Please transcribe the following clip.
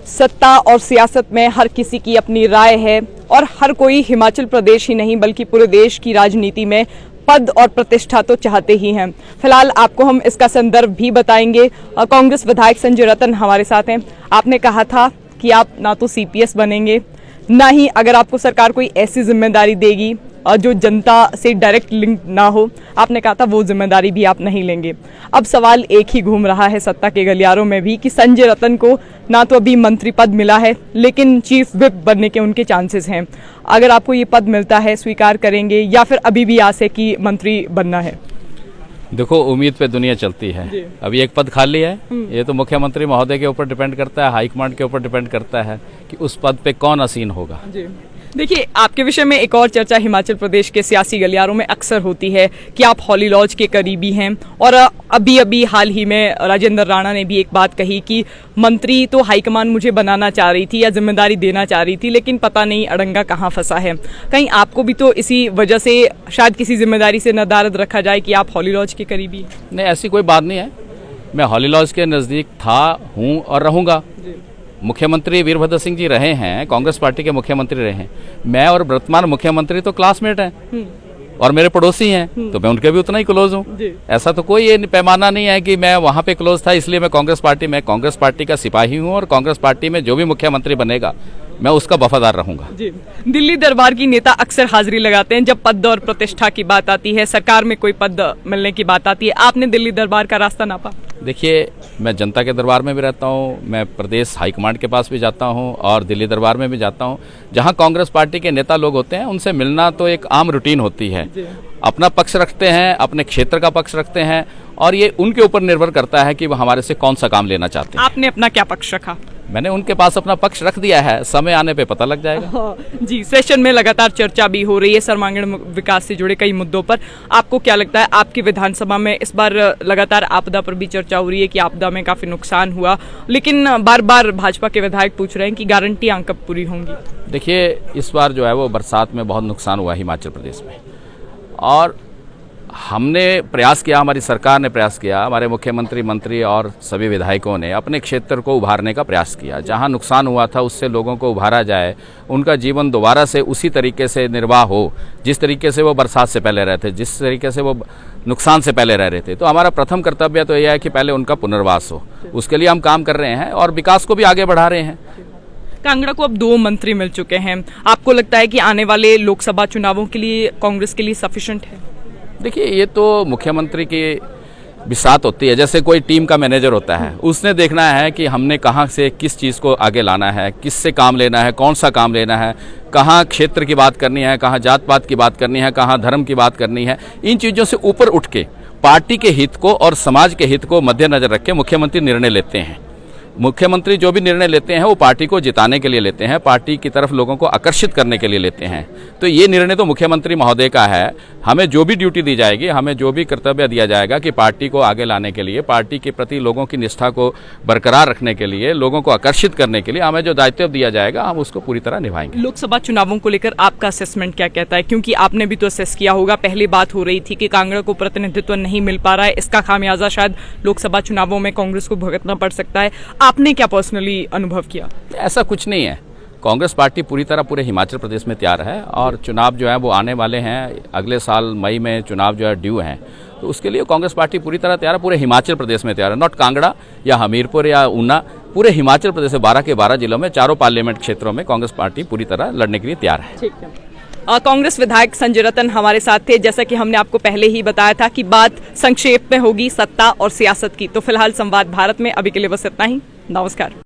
सत्ता और सियासत में हर किसी की अपनी राय है और हर कोई हिमाचल प्रदेश ही नहीं बल्कि पूरे देश की राजनीति में पद और प्रतिष्ठा तो चाहते ही हैं। फिलहाल आपको हम इसका संदर्भ भी बताएंगे। कांग्रेस विधायक संजय रतन हमारे साथ हैं। आपने कहा था कि आप ना तो सीपीएस बनेंगे, ना ही अगर आपको सरकार कोई ऐसी जिम्मेदारी देगी जो जनता से डायरेक्ट लिंक ना हो, आपने कहा था वो जिम्मेदारी भी आप नहीं लेंगे। अब सवाल एक ही घूम रहा है सत्ता के गलियारों में भी कि संजय रतन को ना तो अभी मंत्री पद मिला है, लेकिन चीफ विप बनने के उनके चांसेस हैं। अगर आपको ये पद मिलता है, स्वीकार करेंगे या फिर अभी भी आस है कि मंत्री बनना है? देखो, उम्मीद पे दुनिया चलती है। अभी एक पद खाली है, ये तो मुख्यमंत्री महोदय के ऊपर डिपेंड करता है, हाईकमांड के ऊपर डिपेंड करता है कि उस पद पे कौन आसीन होगा। देखिए, आपके विषय में एक और चर्चा हिमाचल प्रदेश के सियासी गलियारों में अक्सर होती है कि आप हॉली लॉज के करीबी हैं और अभी हाल ही में राजेंद्र राणा ने भी एक बात कही कि मंत्री तो हाईकमान मुझे बनाना चाह रही थी या जिम्मेदारी देना चाह रही थी, लेकिन पता नहीं अड़ंगा कहाँ फंसा है। कहीं आपको भी तो इसी वजह से शायद किसी जिम्मेदारी से नदारद रखा जाए कि आप हॉली लॉज के करीबी? नहीं, ऐसी कोई बात नहीं है। मैं हॉली लॉज के नज़दीक था, हूँ और रहूँगा। मुख्यमंत्री वीरभद्र सिंह जी रहे हैं, कांग्रेस पार्टी के मुख्यमंत्री रहे हैं। मैं और वर्तमान मुख्यमंत्री तो क्लासमेट हैं और मेरे पड़ोसी हैं, तो मैं उनके भी उतना ही क्लोज हूँ। ऐसा तो कोई ये पैमाना नहीं है कि मैं वहाँ पे क्लोज था इसलिए मैं कांग्रेस पार्टी का सिपाही हूँ और कांग्रेस पार्टी में जो भी मुख्यमंत्री बनेगा मैं उसका वफादार रहूंगा। दिल्ली दरबार की नेता अक्सर हाजिरी लगाते हैं जब पद और प्रतिष्ठा की बात आती है, सरकार में कोई पद मिलने की बात आती है। आपने दिल्ली दरबार का रास्ता नापा? देखिए, मैं जनता के दरबार में भी रहता हूँ, मैं प्रदेश हाईकमांड के पास भी जाता हूँ और दिल्ली दरबार में भी जाता हूँ। जहाँ कांग्रेस पार्टी के नेता लोग होते हैं उनसे मिलना तो एक आम रूटीन होती है। अपना पक्ष रखते हैं, अपने क्षेत्र का पक्ष रखते हैं और ये उनके ऊपर निर्भर करता है कि वो हमारे से कौन सा काम लेना चाहते हैं। आपने अपना क्या पक्ष रखा? मैंने उनके पास अपना पक्ष रख दिया है, समय आने पे पता लग जाएगा। जी, सेशन में लगातार चर्चा भी हो रही है सर्वांगीण विकास से जुड़े कई मुद्दों पर। आपको क्या लगता है, आपकी विधानसभा में इस बार लगातार आपदा पर भी चर्चा हो रही है कि आपदा में काफी नुकसान हुआ, लेकिन बार बार भाजपा के विधायक पूछ रहे हैं कि गारंटियां कब पूरी होंगी? देखिए, इस बार जो है वो बरसात में बहुत नुकसान हुआ हिमाचल प्रदेश में और हमने प्रयास किया, हमारी सरकार ने प्रयास किया, हमारे मुख्यमंत्री, मंत्री और सभी विधायकों ने अपने क्षेत्र को उभारने का प्रयास किया। जहां नुकसान हुआ था उससे लोगों को उभारा जाए, उनका जीवन दोबारा से उसी तरीके से निर्वाह हो जिस तरीके से वो बरसात से पहले रहे थे, जिस तरीके से वो नुकसान से पहले रह रहे थे। तो हमारा प्रथम कर्तव्य तो यह है कि पहले उनका पुनर्वास हो, उसके लिए हम काम कर रहे हैं और विकास को भी आगे बढ़ा रहे हैं। कांगड़ा को अब 2 मंत्री मिल चुके हैं। आपको लगता है कि आने वाले लोकसभा चुनावों के लिए कांग्रेस के लिए सफिशिएंट है? देखिए, ये तो मुख्यमंत्री की बिसात होती है। जैसे कोई टीम का मैनेजर होता है, उसने देखना है कि हमने कहाँ से किस चीज़ को आगे लाना है, किससे काम लेना है, कौन सा काम लेना है, कहाँ क्षेत्र की बात करनी है, कहाँ जात पात की बात करनी है, कहाँ धर्म की बात करनी है। इन चीज़ों से ऊपर उठ के पार्टी के हित को और समाज के हित को मद्देनजर रख के मुख्यमंत्री निर्णय लेते हैं। मुख्यमंत्री जो भी निर्णय लेते हैं वो पार्टी को जिताने के लिए लेते हैं, पार्टी की तरफ लोगों को आकर्षित करने के लिए लेते हैं। तो ये निर्णय तो मुख्यमंत्री महोदय का है। हमें जो भी ड्यूटी दी जाएगी, हमें जो भी कर्तव्य दिया जाएगा कि पार्टी को आगे लाने के लिए, पार्टी के प्रति लोगों की निष्ठा को बरकरार रखने के लिए, लोगों को आकर्षित करने के लिए हमें जो दायित्व दिया जाएगा हम उसको पूरी तरह निभाएंगे। लोकसभा चुनावों को लेकर आपका असेसमेंट क्या कहता है? क्योंकि आपने भी तो असेस किया होगा, पहली बात हो रही थी कि कांगड़ा को प्रतिनिधित्व नहीं मिल पा रहा है, इसका खामियाजा शायद लोकसभा चुनावों में कांग्रेस को भुगतना पड़ सकता है। आपने क्या पर्सनली अनुभव किया? ऐसा कुछ नहीं है। कांग्रेस पार्टी पूरी तरह पूरे हिमाचल प्रदेश में तैयार है और चुनाव जो है वो आने वाले हैं। अगले साल मई में चुनाव जो है ड्यू हैं, तो उसके लिए कांग्रेस पार्टी पूरी तरह तैयार है। पूरे हिमाचल प्रदेश में तैयार है, नॉट कांगड़ा या हमीरपुर या ऊना, पूरे हिमाचल प्रदेश से 12 के 12 जिलों में, चारों पार्लियामेंट क्षेत्रों में कांग्रेस पार्टी पूरी तरह लड़ने के लिए तैयार है। ठीक है। कांग्रेस विधायक संजय रतन हमारे साथ थे। जैसा कि हमने आपको पहले ही बताया था कि बात संक्षेप में होगी सत्ता और सियासत की। तो फिलहाल संवाद भारत में अभी के लिए बस इतना ही। नमस्कार।